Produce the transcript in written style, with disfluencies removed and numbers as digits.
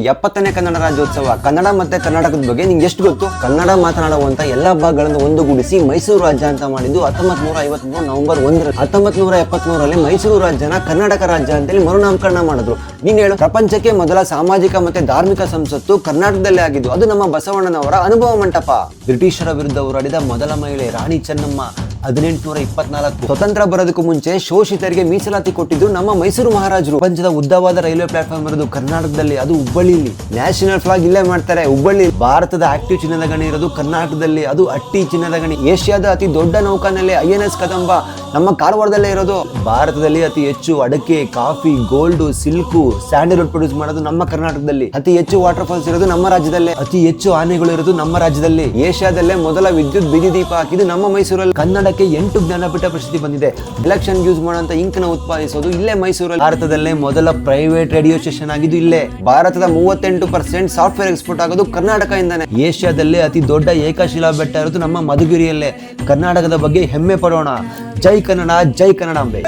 70ನೇ ಕನ್ನಡ ರಾಜ್ಯೋತ್ಸವ. ಕನ್ನಡ ಮತ್ತೆ ಕರ್ನಾಟಕದ ಬಗ್ಗೆ ನಿಂಗೆ ಎಷ್ಟು ಗೊತ್ತು? ಕನ್ನಡ ಮಾತನಾಡುವಂತ ಎಲ್ಲಾ ಭಾಗಗಳನ್ನು ಒಂದುಗೂಡಿಸಿ ಮೈಸೂರು ರಾಜ್ಯ ಅಂತ ಮಾಡಿದ್ದು 1953 ನವೆಂಬರ್ 1. 1973ರಲ್ಲಿ ಮೈಸೂರು ರಾಜ್ಯನ ಕರ್ನಾಟಕ ರಾಜ್ಯ ಅಂತೇಳಿ ಮರುನಾಮಕರಣ ಮಾಡಿದ್ರು. ನೀನ್ ಹೇಳು, ಪ್ರಪಂಚಕ್ಕೆ ಮೊದಲ ಸಾಮಾಜಿಕ ಮತ್ತೆ ಧಾರ್ಮಿಕ ಸಂಸತ್ತು ಕರ್ನಾಟಕದಲ್ಲೇ ಆಗಿದ್ದು. ಅದು ನಮ್ಮ ಬಸವಣ್ಣನವರ ಅನುಭವ ಮಂಟಪ. ಬ್ರಿಟಿಷರ ವಿರುದ್ಧ ಹೋರಾಡಿದ ಮೊದಲ ಮಹಿಳೆ ರಾಣಿ ಚೆನ್ನಮ್ಮ 1824. ಸ್ವತಂತ್ರ ಬರೋದಕ್ಕೂ ಮುಂಚೆ ಶೋಷಿತರಿಗೆ ಮೀಸಲಾತಿ ಕೊಟ್ಟಿದ್ದು ನಮ್ಮ ಮೈಸೂರು ಮಹಾರಾಜರು. ಪ್ರಪಂಚದ ಉದ್ದವಾದ ರೈಲ್ವೆ ಪ್ಲಾಟ್ಫಾರ್ಮ್ ಇರೋದು ಕರ್ನಾಟಕದಲ್ಲಿ, ಅದು ಹುಬ್ಬಳ್ಳಿಲಿ. ನ್ಯಾಷನಲ್ ಫ್ಲಾಗ್ ಇಲ್ಲೇ ಮಾಡ್ತಾರೆ, ಹುಬ್ಬಳ್ಳಿ. ಭಾರತದ ಆಕ್ಟಿವ್ ಚಿನ್ನದ ಗಣಿ ಇರೋದು ಕರ್ನಾಟಕದಲ್ಲಿ, ಅದು ಅಟ್ಟಿ ಚಿನ್ನದ ಗಣಿ. ಏಷ್ಯಾದ ಅತಿ ದೊಡ್ಡ ನೌಕಾನೆಲೆ INS ಕದಂಬ ನಮ್ಮ ಕಾರವಾರದಲ್ಲೇ ಇರೋದು. ಭಾರತದಲ್ಲಿ ಅತಿ ಹೆಚ್ಚು ಅಡಕೆ, coffee, gold, silk, Sandalwood produce ಮಾಡೋದು ನಮ್ಮ ಕರ್ನಾಟಕದಲ್ಲಿ. ಅತಿ ಹೆಚ್ಚು ವಾಟರ್ ಫಾಲ್ಸ್ ಇರೋದು ನಮ್ಮ ರಾಜ್ಯದಲ್ಲೇ. ಅತಿ ಹೆಚ್ಚು ಆನೆಗಳು ಇರೋದು ನಮ್ಮ ರಾಜ್ಯದಲ್ಲಿ. ಏಷ್ಯಾದಲ್ಲೇ ಮೊದಲ ವಿದ್ಯುತ್ ಬೀದಿ ದೀಪ ಹಾಕಿದ್ದು ನಮ್ಮ ಮೈಸೂರಲ್ಲಿ. ಕನ್ನಡಕ್ಕೆ 8 ಜ್ಞಾನಪೀಠ ಪ್ರಶಸ್ತಿ ಬಂದಿದೆ. ಎಲೆಕ್ಷನ್ ಯೂಸ್ ಮಾಡುವಂತ ಇಂಕ್ ನ ಉತ್ಪಾದಿಸೋದು ಇಲ್ಲೇ ಮೈಸೂರಲ್ಲಿ. ಭಾರತದಲ್ಲೇ ಮೊದಲ ಪ್ರೈವೇಟ್ ರೇಡಿಯೋ ಸ್ಟೇಷನ್ ಆಗಿದ್ದು ಇಲ್ಲೇ. ಭಾರತದ 38% ಸಾಫ್ಟ್ವೇರ್ ಎಕ್ಸ್ಪೋರ್ಟ್ ಆಗೋದು ಕರ್ನಾಟಕ ಇಂದಾನೆ. ಏಷ್ಯಾದಲ್ಲೇ ಅತಿ ದೊಡ್ಡ ಏಕಶಿಲಾ ಬೆಟ್ಟ ಇರೋದು ನಮ್ಮ ಮಧುಗಿರಿಯಲ್ಲೇ. ಕರ್ನಾಟಕದ ಬಗ್ಗೆ ಹೆಮ್ಮೆ ಪಡೋಣ. ಜೈ ಕನ್ನಡ, ಜೈ ಕನ್ನಡಾಂಬೆ.